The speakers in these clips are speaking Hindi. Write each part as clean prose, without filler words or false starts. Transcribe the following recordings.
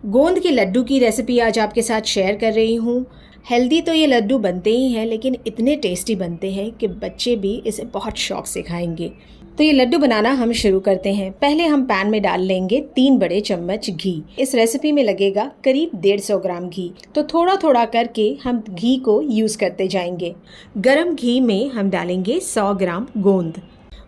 गोंद के लड्डू की रेसिपी आज आपके साथ शेयर कर रही हूँ। हेल्दी तो ये लड्डू बनते ही हैं, लेकिन इतने टेस्टी बनते हैं कि बच्चे भी इसे बहुत शौक से खाएंगे। तो ये लड्डू बनाना हम शुरू करते हैं। पहले हम पैन में डाल लेंगे 3 बड़े चम्मच घी। इस रेसिपी में लगेगा करीब 150 ग्राम घी। तो थोड़ा थोड़ा करके हम घी को यूज़ करते जाएंगे। गरम घी में हम डालेंगे 100 ग्राम गोंद।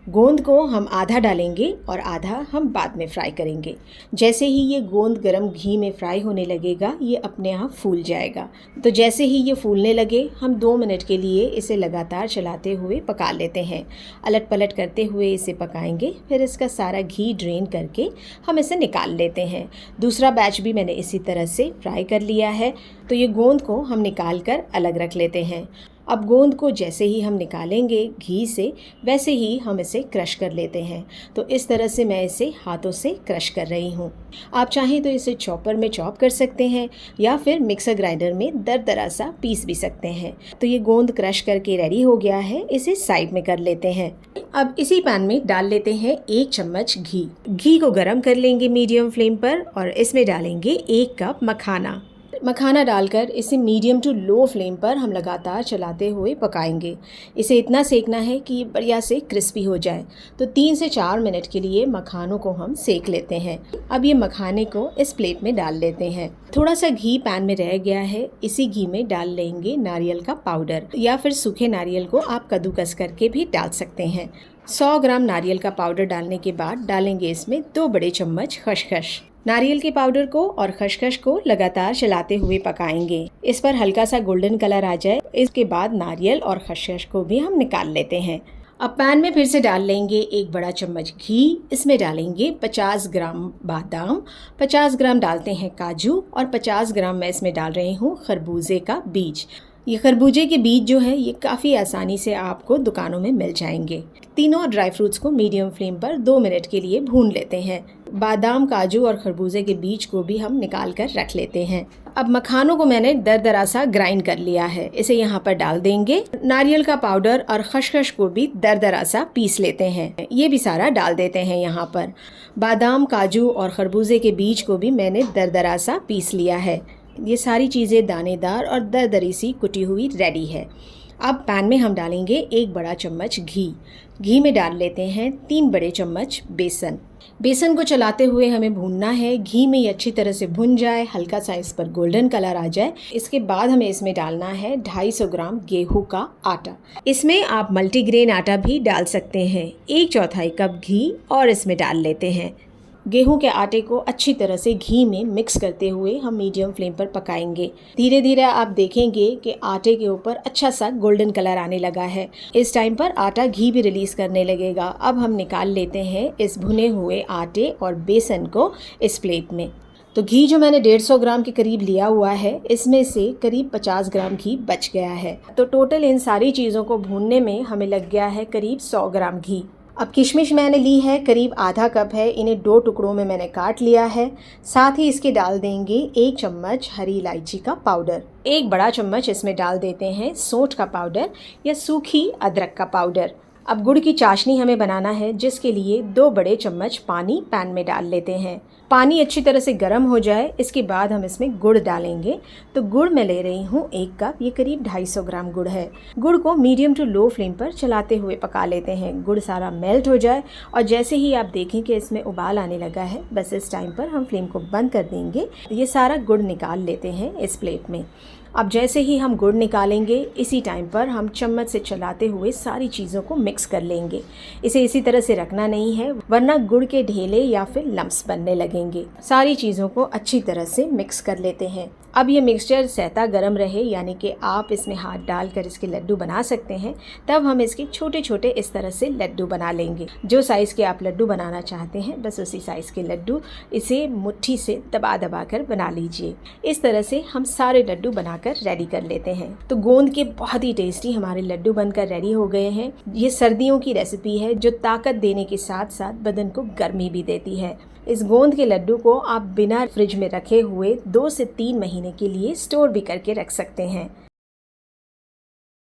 गोंद को हम आधा डालेंगे और आधा हम बाद में फ्राई करेंगे। जैसे ही ये गोंद गरम घी में फ्राई होने लगेगा, ये अपने आप फूल जाएगा। तो जैसे ही ये फूलने लगे, हम 2 मिनट के लिए इसे लगातार चलाते हुए पका लेते हैं। अलट पलट करते हुए इसे पकाएंगे। फिर इसका सारा घी ड्रेन करके हम इसे निकाल लेते हैं। दूसरा बैच भी मैंने इसी तरह से फ्राई कर लिया है। तो ये गोंद को हम निकाल कर अलग रख लेते हैं। अब गोंद को जैसे ही हम निकालेंगे घी से, वैसे ही हम इसे क्रश कर लेते हैं। तो इस तरह से मैं इसे हाथों से क्रश कर रही हूँ। आप चाहें तो इसे चॉपर में चॉप कर सकते हैं या फिर मिक्सर ग्राइंडर में दरदरा सा पीस भी सकते हैं। तो ये गोंद क्रश करके रेडी हो गया है। इसे साइड में कर लेते हैं। अब इसी पैन में डाल लेते हैं 1 चम्मच घी। घी को गर्म कर लेंगे मीडियम फ्लेम पर और इसमें डालेंगे 1 कप मखाना। मखाना डालकर इसे मीडियम टू लो फ्लेम पर हम लगातार चलाते हुए पकाएंगे। इसे इतना सेकना है कि ये बढ़िया से क्रिस्पी हो जाए। तो 3 से 4 मिनट के लिए मखानों को हम सेक लेते हैं। अब ये मखाने को इस प्लेट में डाल लेते हैं। थोड़ा सा घी पैन में रह गया है, इसी घी में डाल लेंगे नारियल का पाउडर या फिर सूखे नारियल को आप कद्दूकस करके भी डाल सकते हैं। 100 ग्राम नारियल का पाउडर डालने के बाद डालेंगे इसमें 2 बड़े चम्मच खसखस। नारियल के पाउडर को और खसखस को लगातार चलाते हुए पकाएंगे। इस पर हल्का सा गोल्डन कलर आ जाए, इसके बाद नारियल और खसखस को भी हम निकाल लेते हैं। अब पैन में फिर से डाल लेंगे 1 बड़ा चम्मच घी। इसमें डालेंगे 50 ग्राम बादाम, 50 ग्राम डालते हैं काजू और 50 ग्राम मैं इसमें डाल रही हूँ खरबूजे का बीज। ये खरबूजे के बीज जो है ये काफ़ी आसानी से आपको दुकानों में मिल जाएंगे। तीनों ड्राई फ्रूट्स को मीडियम फ्लेम पर 2 मिनट के लिए भून लेते हैं। बादाम, काजू और खरबूजे के बीज को भी हम निकाल कर रख लेते हैं। अब मखानों को मैंने दरदरा सा ग्राइंड कर लिया है, इसे यहाँ पर डाल देंगे। नारियल का पाउडर और खसखस को भी दरदरा सा पीस लेते हैं, ये भी सारा डाल देते हैं यहाँ पर। बादाम, काजू और खरबूजे के बीज को भी मैंने दरदरा सा पीस लिया है। ये सारी चीज़ें दानेदार और दरदरी सी कुटी हुई रेडी है। अब पैन में हम डालेंगे 1 बड़ा चम्मच घी। घी में डाल लेते हैं 3 बड़े चम्मच बेसन। बेसन को चलाते हुए हमें भूनना है। घी में ये अच्छी तरह से भुन जाए, हल्का सा इस पर गोल्डन कलर आ जाए। इसके बाद हमें इसमें डालना है 250 ग्राम गेहूं का आटा। इसमें आप मल्टीग्रेन आटा भी डाल सकते हैं। 1/4 कप घी और इसमें डाल लेते हैं। गेहूं के आटे को अच्छी तरह से घी में मिक्स करते हुए हम मीडियम फ्लेम पर पकाएंगे। धीरे धीरे आप देखेंगे कि आटे के ऊपर अच्छा सा गोल्डन कलर आने लगा है। इस टाइम पर आटा घी भी रिलीज करने लगेगा। अब हम निकाल लेते हैं इस भुने हुए आटे और बेसन को इस प्लेट में। तो घी जो मैंने 150 ग्राम के करीब लिया हुआ है, इसमें से करीब 50 ग्राम घी बच गया है। तो टोटल इन सारी चीज़ों को भूनने में हमें लग गया है करीब 100 ग्राम घी। अब किशमिश मैंने ली है, करीब आधा कप है। इन्हें 2 टुकड़ों में मैंने काट लिया है। साथ ही इसके डाल देंगे 1 चम्मच हरी इलायची का पाउडर। 1 बड़ा चम्मच इसमें डाल देते हैं सौंठ का पाउडर या सूखी अदरक का पाउडर। अब गुड़ की चाशनी हमें बनाना है, जिसके लिए 2 बड़े चम्मच पानी पैन में डाल लेते हैं। पानी अच्छी तरह से गर्म हो जाए, इसके बाद हम इसमें गुड़ डालेंगे। तो गुड़ मैं ले रही हूँ 1 कप, ये करीब 250 ग्राम गुड़ है। गुड़ को मीडियम टू लो फ्लेम पर चलाते हुए पका लेते हैं। गुड़ सारा मेल्ट हो जाए और जैसे ही आप देखें कि इसमें उबाल आने लगा है, बस इस टाइम पर हम फ्लेम को बंद कर देंगे। ये सारा गुड़ निकाल लेते हैं इस प्लेट में। अब जैसे ही हम गुड़ निकालेंगे, इसी टाइम पर हम चम्मच से चलाते हुए सारी चीज़ों को मिक्स कर लेंगे। इसे इसी तरह से रखना नहीं है, वरना गुड़ के ढेले या फिर लम्स बनने लगेंगे। सारी चीज़ों को अच्छी तरह से मिक्स कर लेते हैं। अब ये मिक्सचर सहता गरम रहे, यानी कि आप इसमें हाथ डालकर इसके लड्डू बना सकते हैं। तब हम इसके छोटे छोटे इस तरह से लड्डू बना लेंगे। जो साइज़ के आप लड्डू बनाना चाहते हैं, बस उसी साइज़ के लड्डू इसे मुट्ठी से दबा दबा कर बना लीजिए। इस तरह से हम सारे लड्डू बनाकर रेडी कर लेते हैं। तो गोंद के बहुत ही टेस्टी हमारे लड्डू बनकर रेडी हो गए हैं। ये सर्दियों की रेसिपी है जो ताकत देने के साथ साथ बदन को गर्मी भी देती है। इस गोंद के लड्डू को आप बिना फ्रिज में रखे हुए 2 से 3 महीने के लिए स्टोर भी करके रख सकते हैं।